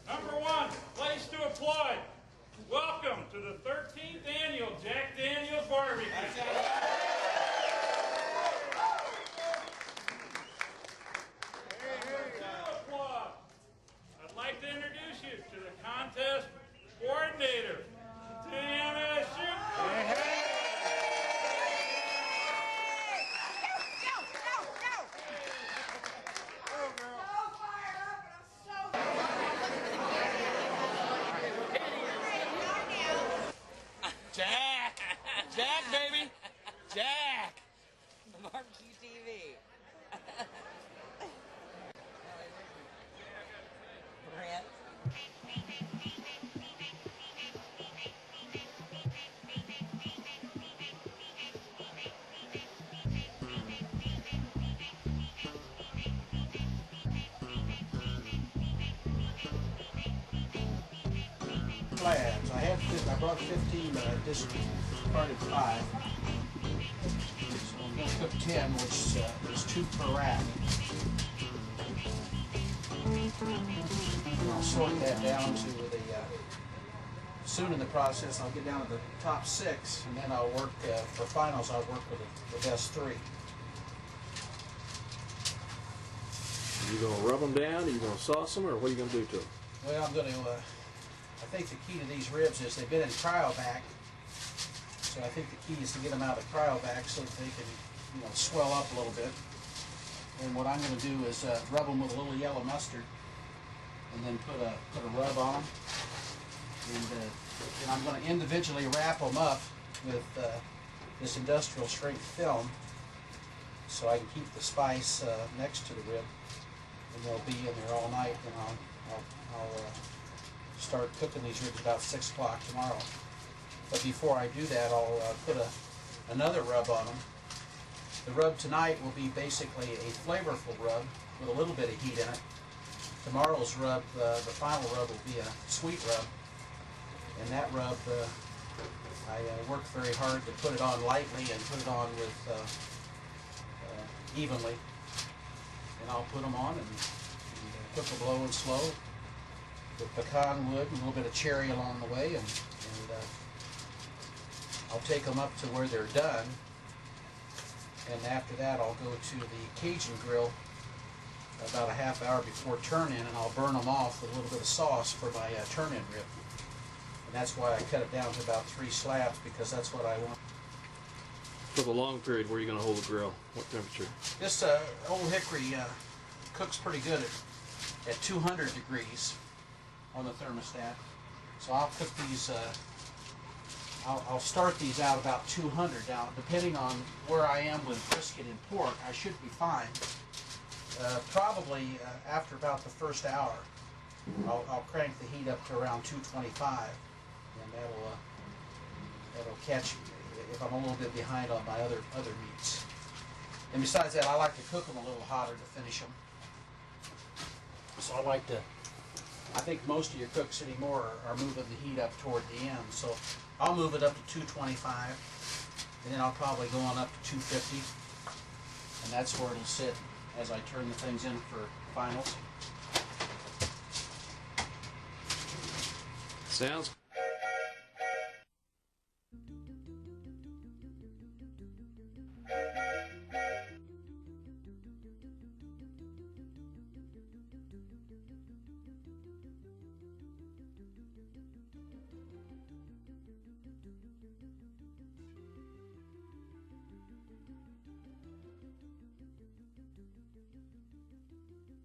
Number one, place to applaud. Welcome to the 13th annual Jack Daniel's Barbecue. Applaud. I'd like to introduce you to the contest coordinator, Tana Shoot. Jack, baby! Jack! BBQTV. Brent. Slabs. I brought 15, but I discarded 5. So I'm going to cook 10, which is 2 per rack. And I'll sort that down to the, soon in the process I'll get down to the top 6, and then I'll work, for finals I'll work with the best 3. You gonna rub them down? Are you gonna sauce them, or what are you gonna do to them? Well, I'm going to, I think the key to these ribs is they've been in cryovac, so I think the key is to get them out of cryovac so that they can, swell up a little bit. And what I'm going to do is rub them with a little yellow mustard, and then put a rub on them. And I'm going to individually wrap them up with this industrial strength film, so I can keep the spice next to the rib, and they'll be in there all night. And I'll start cooking these ribs about 6 o'clock tomorrow. But before I do that, I'll put another rub on them. The rub tonight will be basically a flavorful rub with a little bit of heat in it. Tomorrow's rub, the final rub, will be a sweet rub. And that rub, I worked very hard to put it on lightly and put it on with evenly. And I'll put them on and cook them low and slow with pecan wood and a little bit of cherry along the way, and I'll take them up to where they're done, and after that I'll go to the Cajun grill about a half hour before turn-in, and I'll burn them off with a little bit of sauce for my turn-in rib. And that's why I cut it down to about 3 slabs, because that's what I want. For the long period, where are you going to hold the grill? What temperature? This old hickory cooks pretty good at 200 degrees on the thermostat. So I'll cook these, I'll start these out about 200. Now, depending on where I am with brisket and pork, I should be fine. Probably after about the first hour, I'll crank the heat up to around 225, and that'll catch if I'm a little bit behind on my other meats. And besides that, I like to cook them a little hotter to finish them. So I think most of your cooks anymore are moving the heat up toward the end. So I'll move it up to 225, and then I'll probably go on up to 250, and that's where it'll sit as I turn the things in for finals. Sounds.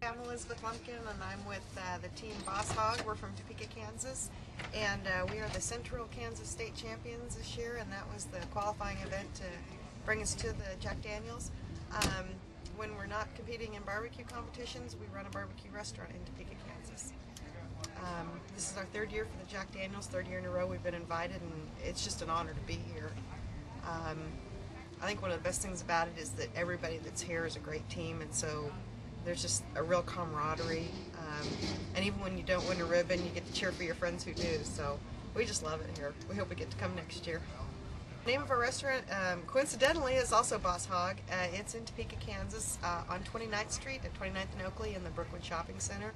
I'm Elizabeth Lumpkin, and I'm with the team Boss Hog. We're from Topeka, Kansas, and we are the Central Kansas State Champions this year, and that was the qualifying event to bring us to the Jack Daniels. When we're not competing in barbecue competitions, we run a barbecue restaurant in Topeka, Kansas. This is our third year for the Jack Daniels, third year in a row we've been invited, and it's just an honor to be here. I think one of the best things about it is that everybody that's here is a great team, and so there's just a real camaraderie. And even when you don't win a ribbon, you get to cheer for your friends who do. So we just love it here. We hope we get to come next year. The name of our restaurant, coincidentally, is also Boss Hog. It's in Topeka, Kansas, on 29th Street at 29th and Oakley in the Brookwood Shopping Center.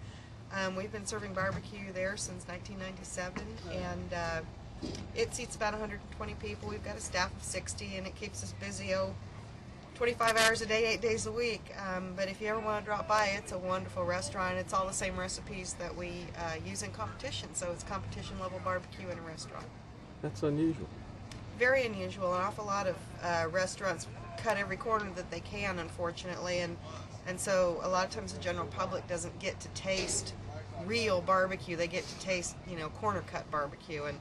We've been serving barbecue there since 1997, and it seats about 120 people. We've got a staff of 60, and it keeps us busy 25 hours a day, 8 days a week. But if you ever want to drop by, it's a wonderful restaurant. It's all the same recipes that we use in competition, so it's competition level barbecue in a restaurant. That's unusual. Very unusual. An awful lot of restaurants cut every corner that they can, unfortunately, and so a lot of times the general public doesn't get to taste real barbecue. They get to taste, corner cut barbecue, and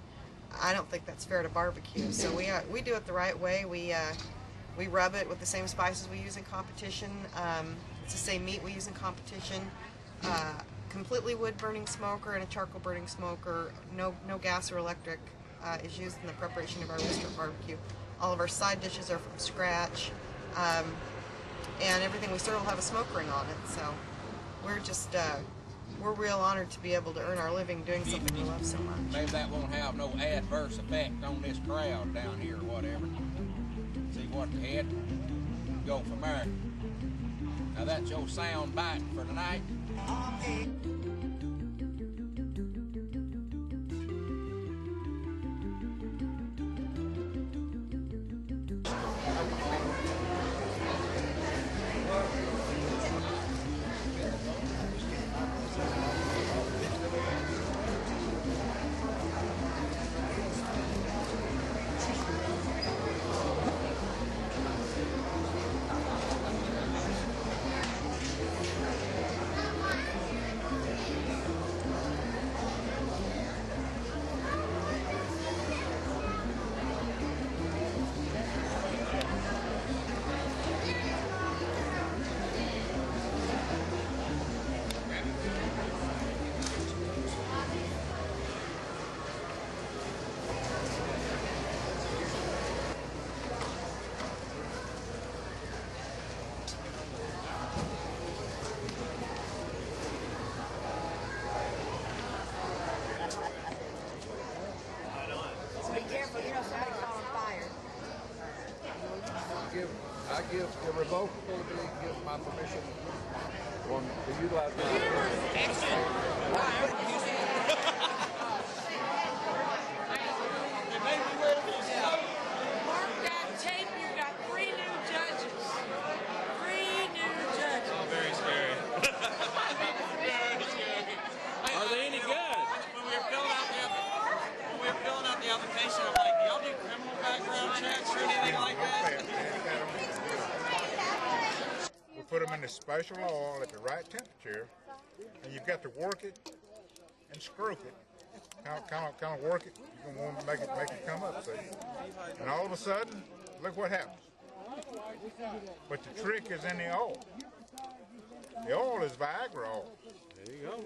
I don't think that's fair to barbecue. So we do it the right way. We rub it with the same spices we use in competition. It's the same meat we use in competition. Completely wood burning smoker and a charcoal burning smoker. No gas or electric is used in the preparation of our restaurant barbecue. All of our side dishes are from scratch, and everything we serve will have a smoke ring on it. So we're real honored to be able to earn our living doing something we love so much. Maybe that won't have no adverse effect on this crowd down here or whatever. See what's ahead, go from there. Now that's your sound bite for tonight. I give irrevocably give my permission to utilize my Mark that tape, you got 3 new judges. 3 new judges. Oh, very scary. Are they any good? When we were filling out the application, I'm like, do y'all do criminal background checks or anything like that? We put them in the special oil at the right temperature, and you've got to work it and stroke it. Kind of work it. You're gonna want to make it come up, see? And all of a sudden, look what happens. But the trick is in the oil. The oil is Viagra oil. There you go.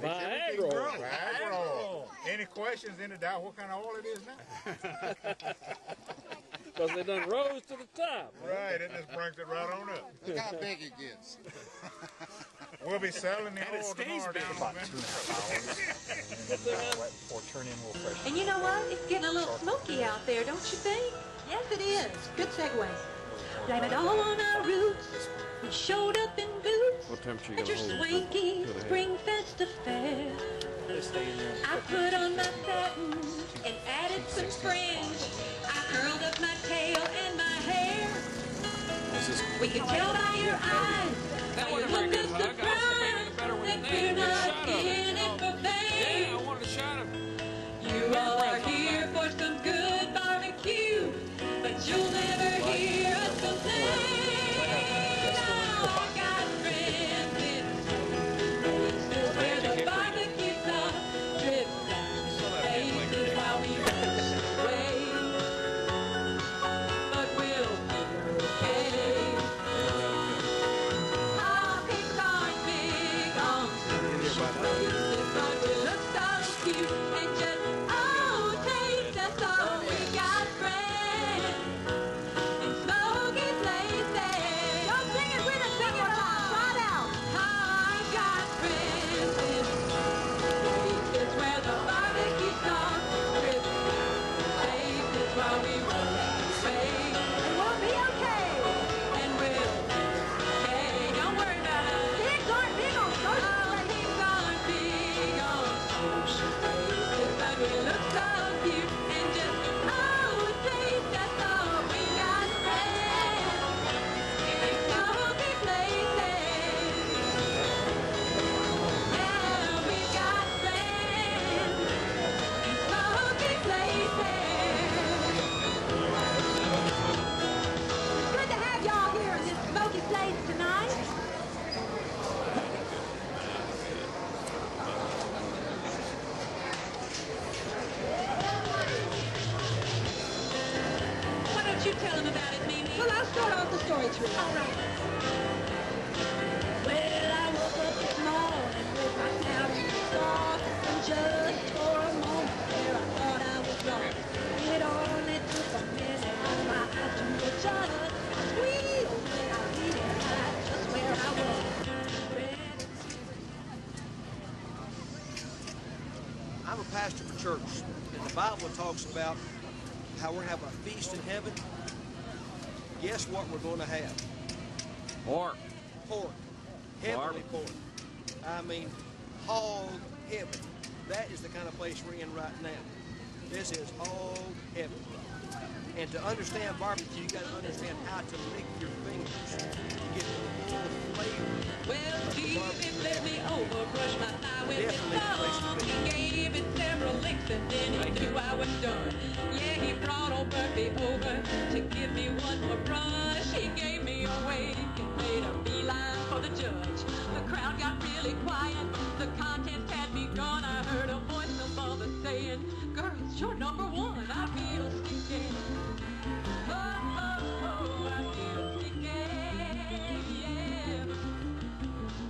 Viagra. Viagra oil. Any questions, any doubt what kind of oil it is now? Because they done rose to the top. Right, it just brings it right on up. Look how big it gets. We'll be selling the oil tomorrow down on And you know what? It's getting a little smoky out there, don't you think? Yes, it is. Good segue. Blame it all on our roots. We showed up in boots What temperature you at your gonna hold? swanky spring festa fair. I put on my satin and added some fringe. I curled up my tail and my hair. We could tell by your eyes. That by wasn't your a very look good of hug. I was hoping it was better surprise when that they you're did a not shot of it. in it for fame. Yeah, I wanted a shot of it. You all are here for some good barbecue, but you'll never hear us complain. I got friends in still where the barbecue sauce drips down. They way through. All right. Well, I woke up this morning with my cloud in the sky, and just for a moment there I thought I was lost. It only took a minute for my eyes to adjust. I squealed when I realized just where I was. I'm a pastor for church, and the Bible talks about how we're going to have a feast in heaven. Guess what we're going to have? Pork. Pork. Heavenly pork. I mean, hog heaven. That is the kind of place we're in right now. This is hog heaven. And to understand barbecue, you got to understand how to lick your fingers to get the full flavor. Well, Jesus let me over, brush my thigh with his thumb. He gave it several licks and then he knew I was done. Yeah, he brought old Murphy over to give me one more brush. He gave me a wake and made a beeline for the judge. The crowd got really quiet. The contest had begun. I heard a voice above us saying, "Girls, you're number one. I feel sticky. Oh, oh, oh, I feel sticky. Yeah.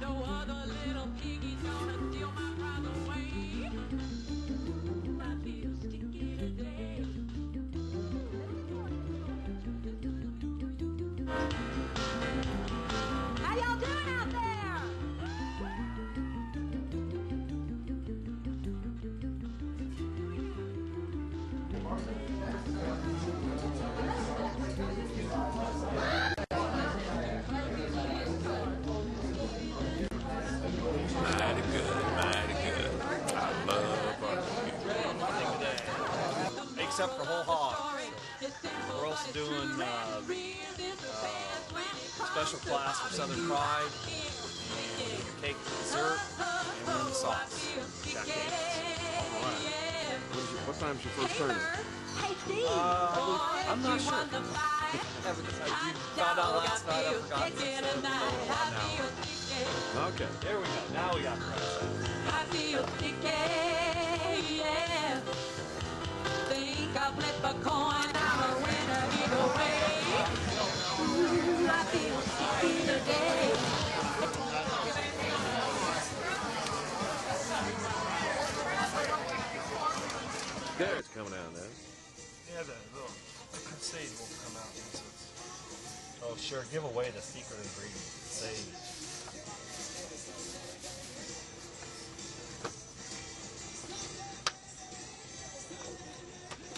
No other little piggy gonna steal my prize away. I feel sticky today." How y'all doing out there? Mighty good, mighty good. I love barbecue. Except for whole hog. We're also doing special class for Southern Pride, cake dessert, and we're in the sauce. Jack Daniels. All right. What time's your first tournament? I'm not sure. You found out last night, I forgot. Okay. There we go. Now we got the right side. I feel sticky, yeah. Think I'll flip a coin, I'm a winner either way. I feel sticky today. There, it's coming out now. Yeah, the little sage will come out once it's... Oh, sure. Give away the secret ingredient, sage.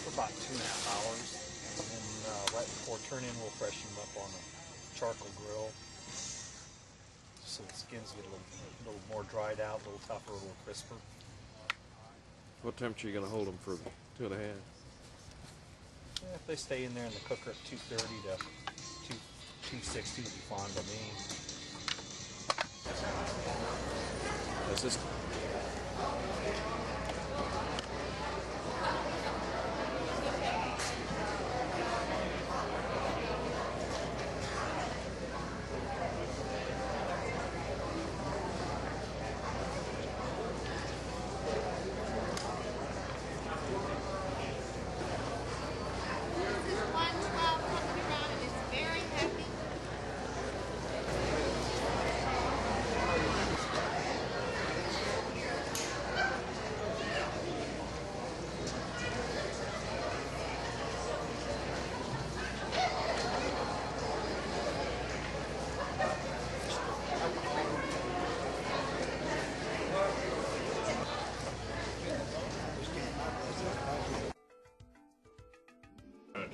For about 2.5 hours. And right before turn-in, we'll freshen them up on a charcoal grill. So the skins get a little more dried out, a little tougher, a little crisper. What temperature are you going to hold them for 2.5? Yeah, if they stay in there in the cooker at 230 to 260 would be fine by me. Is this...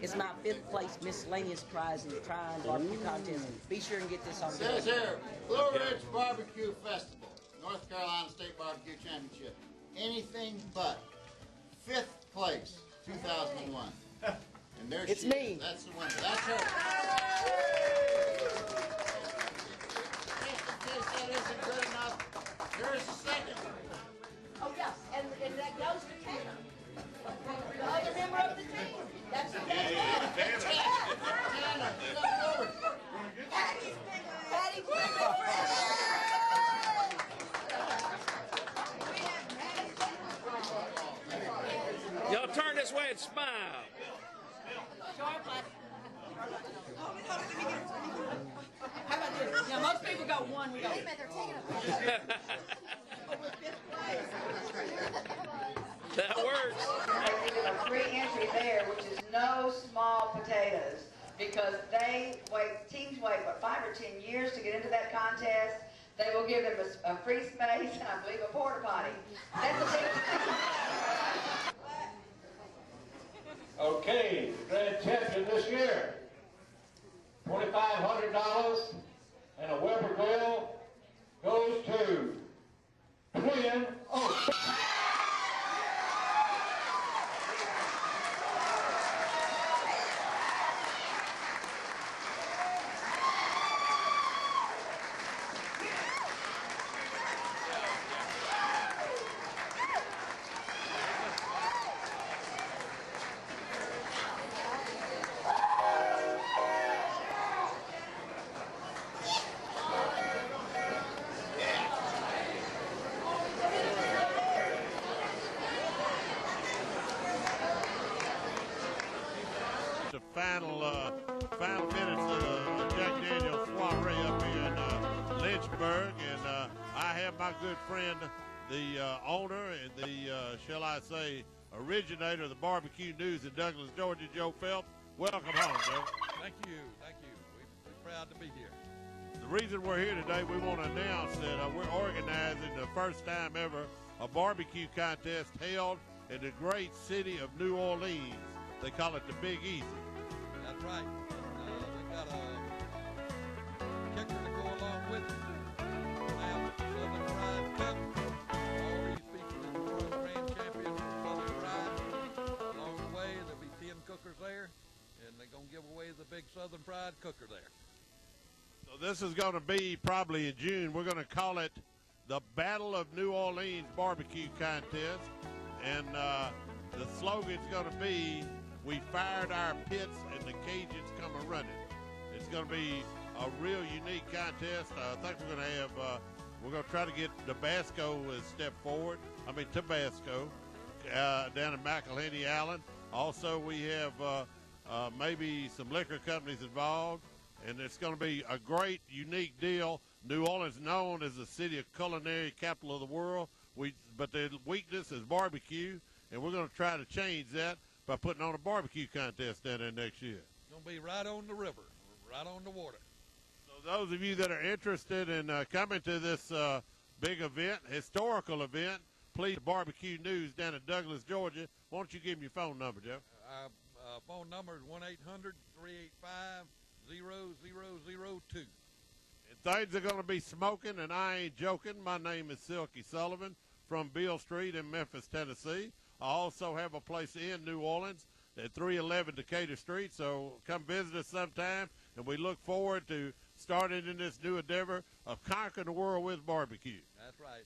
It's my 5th place miscellaneous prize in the Trine Barbecue Contest. Be sure and get this on video. Says here, Blue Ridge Barbecue Festival, North Carolina State Barbecue Championship. Anything but 5th place, 2001. And there It's she me. is. That's the winner. That's her. Just in case that isn't good enough, here's the second. Oh, yes, and that goes to Tanner. The other member of the team. That's the best one. Tanner, come over. Patty's big Y'all turn this way and smile. How about this? Now, most people go one, we go. That works. They give them a free entry there, which is no small potatoes, because teams wait, what, 5 or 10 years to get into that contest. They will give them a free space and I believe a porta potty. That's a big thing. Okay, the grand champion this year, $2,500 and a Weber grill goes to Twin Oaks. The final minutes of the Jack Daniel's soiree up here in Lynchburg, and I have my good friend, the owner and the, shall I say, originator of the barbecue news in Douglas, Georgia, Joe Phelps. Welcome home, Joe. Thank you. We're proud to be here. The reason we're here today, we want to announce that we're organizing the first time ever a barbecue contest held in the great city of New Orleans. They call it the Big Easy. That's right. We got a kicker to go along with it. We'll have Southern Fried Cup. All these people in the world grand champions for Southern Fried. Along the way, there'll be 10 cookers there, and they're going to give away the big Southern Fried cooker there. So this is going to be probably in June. We're going to call it the Battle of New Orleans Barbecue Contest. And the slogan's going to be, "We fired our pits and the Cajuns come a-running." It's going to be a real unique contest. I think we're going to have, we're going to try to get Tabasco as step forward. Tabasco down in McElhenny Island. Also, we have maybe some liquor companies involved. And it's going to be a great, unique deal. New Orleans known as the city of culinary capital of the world. But their weakness is barbecue, and we're going to try to change that by putting on a barbecue contest down there next year. It's going to be right on the river, right on the water. So those of you that are interested in coming to this big event, historical event, please, Barbecue News down in Douglas, Georgia. Why don't you give me your phone number, Joe? Our phone number is 1-800-385-0002. And things are going to be smoking, and I ain't joking. My name is Silky Sullivan from Beale Street in Memphis, Tennessee. I also have a place in New Orleans at 311 Decatur Street, so come visit us sometime, and we look forward to starting in this new endeavor of conquering the world with barbecue. That's right.